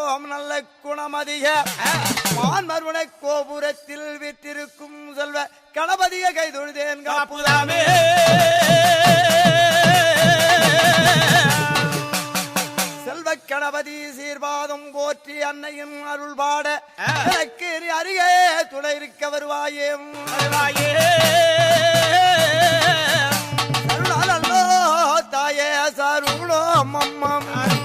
நல்லோம் நல்ல குணமதிக மான்மருவனை கோபுரத்தில் விற்றிருக்கும் செல்வ கணபதிய கைதொழுதேன் காப்புதாமே செல்வ கணபதி சீர்வாதம் போற்றி அன்னையின் அருள் பாட எனக்கு அருகே துணை இருக்க வருவாயே தாயே சாருளோ அம்மம்